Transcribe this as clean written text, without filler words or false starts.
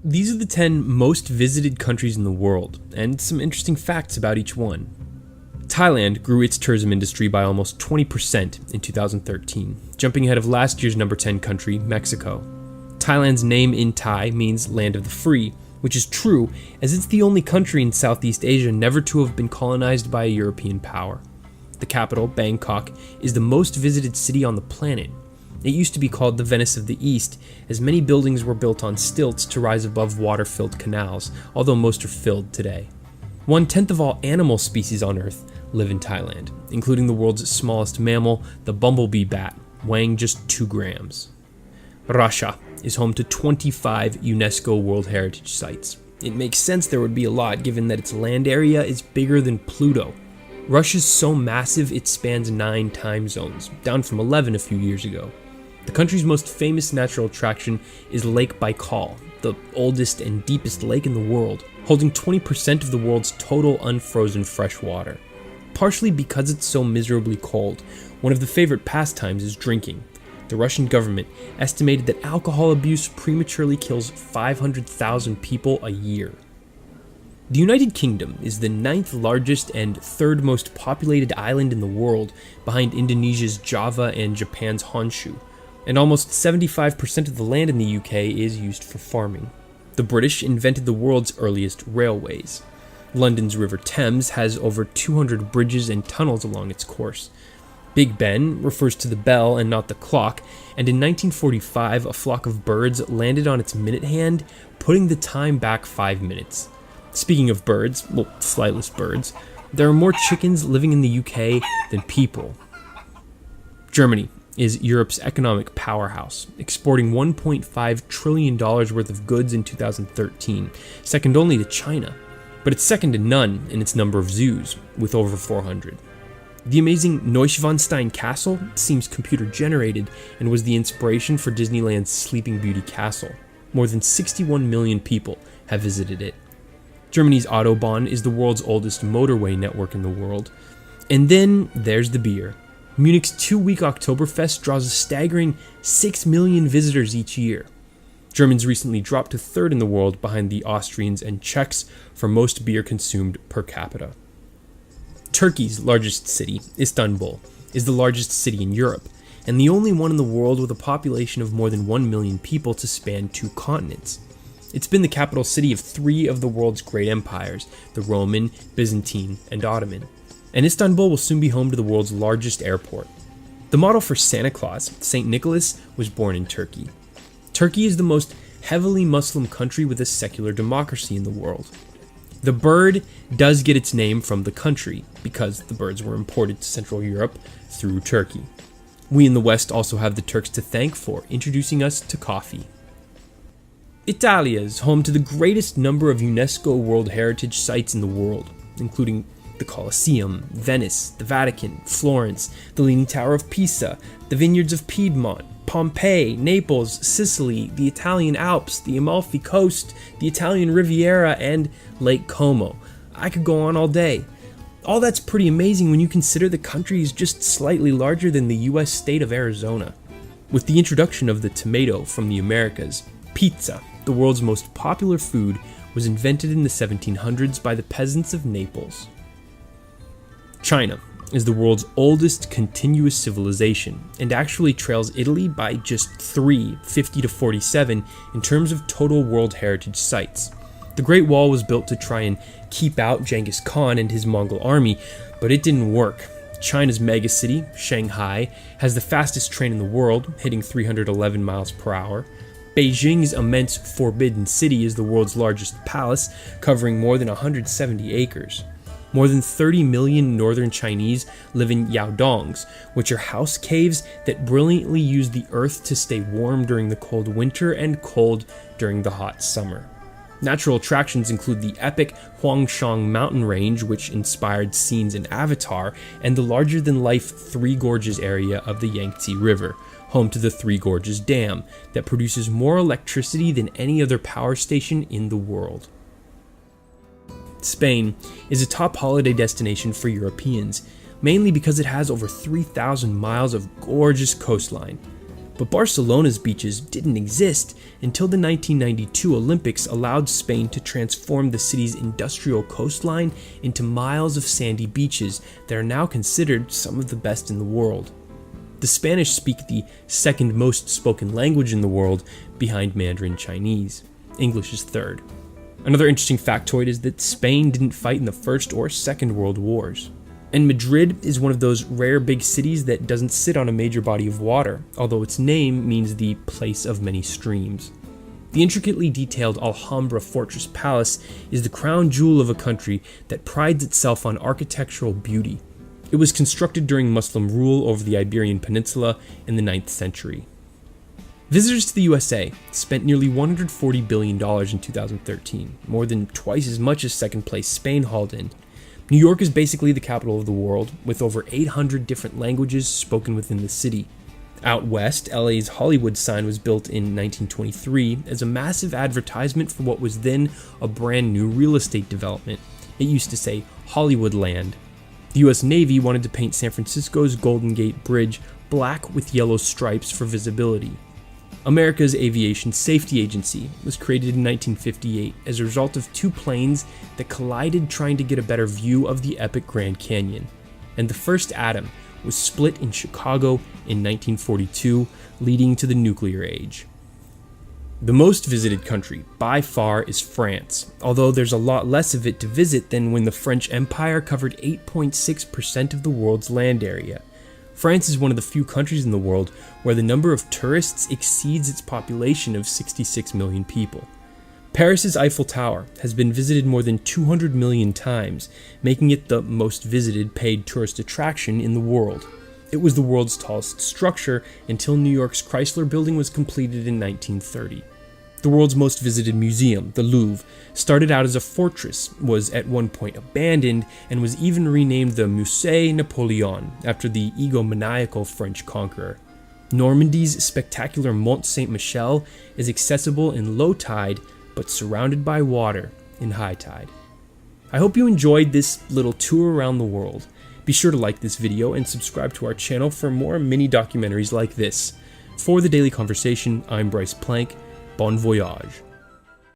These are the 10 most visited countries in the world, and some interesting facts about each one. Thailand grew its tourism industry by almost 20% in 2013, jumping ahead of last year's number 10 country, Mexico. Thailand's name in Thai means land of the free, which is true as it's the only country in Southeast Asia never to have been colonized by a European power. The capital, Bangkok, is the most visited city on the planet. It used to be called the Venice of the East, as many buildings were built on stilts to rise above water-filled canals, although most are filled today. 1/10 of all animal species on Earth live in Thailand, including the world's smallest mammal, the bumblebee bat, weighing just 2 grams. Russia is home to 25 UNESCO World Heritage Sites. It makes sense there would be a lot given that its land area is bigger than Pluto. Russia's so massive it spans 9 time zones, down from 11 a few years ago. The country's most famous natural attraction is Lake Baikal, the oldest and deepest lake in the world, holding 20% of the world's total unfrozen fresh water. Partially because it's so miserably cold, one of the favorite pastimes is drinking. The Russian government estimated that alcohol abuse prematurely kills 500,000 people a year. The United Kingdom is the 9th largest and 3rd most populated island in the world, behind Indonesia's Java and Japan's Honshu, and almost 75% of the land in the UK is used for farming. The British invented the world's earliest railways. London's River Thames has over 200 bridges and tunnels along its course. Big Ben refers to the bell and not the clock, and in 1945 a flock of birds landed on its minute hand, putting the time back 5 minutes. Speaking of birds, well, flightless birds, there are more chickens living in the UK than people. Germany is Europe's economic powerhouse, exporting $1.5 trillion worth of goods in 2013, second only to China. But it's second to none in its number of zoos, with over 400. The amazing Neuschwanstein Castle seems computer-generated and was the inspiration for Disneyland's Sleeping Beauty Castle. More than 61 million people have visited it. Germany's Autobahn is the world's oldest motorway network in the world. And then there's the beer. Munich's 2-week Oktoberfest draws a staggering 6 million visitors each year. Germans recently dropped to 3rd in the world behind the Austrians and Czechs for most beer consumed per capita. Turkey's largest city, Istanbul, is the largest city in Europe, and the only one in the world with a population of more than 1 million people to span 2 continents. It's been the capital city of 3 of the world's great empires, the Roman, Byzantine, and Ottoman. And Istanbul will soon be home to the world's largest airport. The model for Santa Claus, St. Nicholas, was born in Turkey. Turkey is the most heavily Muslim country with a secular democracy in the world. The bird does get its name from the country, because the birds were imported to Central Europe through Turkey. We in the West also have the Turks to thank for introducing us to coffee. Italia is home to the greatest number of UNESCO World Heritage Sites in the world, including the Colosseum, Venice, the Vatican, Florence, the Leaning Tower of Pisa, the Vineyards of Piedmont, Pompeii, Naples, Sicily, the Italian Alps, the Amalfi Coast, the Italian Riviera, and Lake Como. I could go on all day. All that's pretty amazing when you consider the country is just slightly larger than the US state of Arizona. With the introduction of the tomato from the Americas, pizza, the world's most popular food, was invented in the 1700s by the peasants of Naples. China is the world's oldest continuous civilization, and actually trails Italy by just 3, 50 to 47, in terms of total World Heritage Sites. The Great Wall was built to try and keep out Genghis Khan and his Mongol army, but it didn't work. China's megacity, Shanghai, has the fastest train in the world, hitting 311 miles per hour. Beijing's immense Forbidden City is the world's largest palace, covering more than 170 acres. More than 30 million northern Chinese live in yaodongs, which are house caves that brilliantly use the earth to stay warm during the cold winter and cold during the hot summer. Natural attractions include the epic Huangshan mountain range, which inspired scenes in Avatar, and the larger-than-life Three Gorges area of the Yangtze River, home to the Three Gorges Dam, that produces more electricity than any other power station in the world. Spain is a top holiday destination for Europeans, mainly because it has over 3,000 miles of gorgeous coastline. But Barcelona's beaches didn't exist until the 1992 Olympics allowed Spain to transform the city's industrial coastline into miles of sandy beaches that are now considered some of the best in the world. The Spanish speak the second most spoken language in the world, behind Mandarin Chinese. English is third. Another interesting factoid is that Spain didn't fight in the First or Second World Wars. And Madrid is one of those rare big cities that doesn't sit on a major body of water, although its name means the place of many streams. The intricately detailed Alhambra Fortress Palace is the crown jewel of a country that prides itself on architectural beauty. It was constructed during Muslim rule over the Iberian Peninsula in the 9th century. Visitors to the USA spent nearly $140 billion in 2013, more than twice as much as second place Spain hauled in. New York is basically the capital of the world, with over 800 different languages spoken within the city. Out west, LA's Hollywood sign was built in 1923 as a massive advertisement for what was then a brand new real estate development. It used to say Hollywood Land. The US Navy wanted to paint San Francisco's Golden Gate Bridge black with yellow stripes for visibility. America's Aviation Safety Agency was created in 1958 as a result of two planes that collided trying to get a better view of the epic Grand Canyon. And the first atom was split in Chicago in 1942, leading to the nuclear age. The most visited country, by far, is France, although there's a lot less of it to visit than when the French Empire covered 8.6% of the world's land area. France is one of the few countries in the world where the number of tourists exceeds its population of 66 million people. Paris's Eiffel Tower has been visited more than 200 million times, making it the most visited paid tourist attraction in the world. It was the world's tallest structure until New York's Chrysler Building was completed in 1930. The world's most visited museum, the Louvre, started out as a fortress, was at one point abandoned, and was even renamed the Musée Napoléon after the egomaniacal French conqueror. Normandy's spectacular Mont Saint-Michel is accessible in low tide, but surrounded by water in high tide. I hope you enjoyed this little tour around the world. Be sure to like this video and subscribe to our channel for more mini documentaries like this. For The Daily Conversation, I'm Bryce Plank. Bon voyage.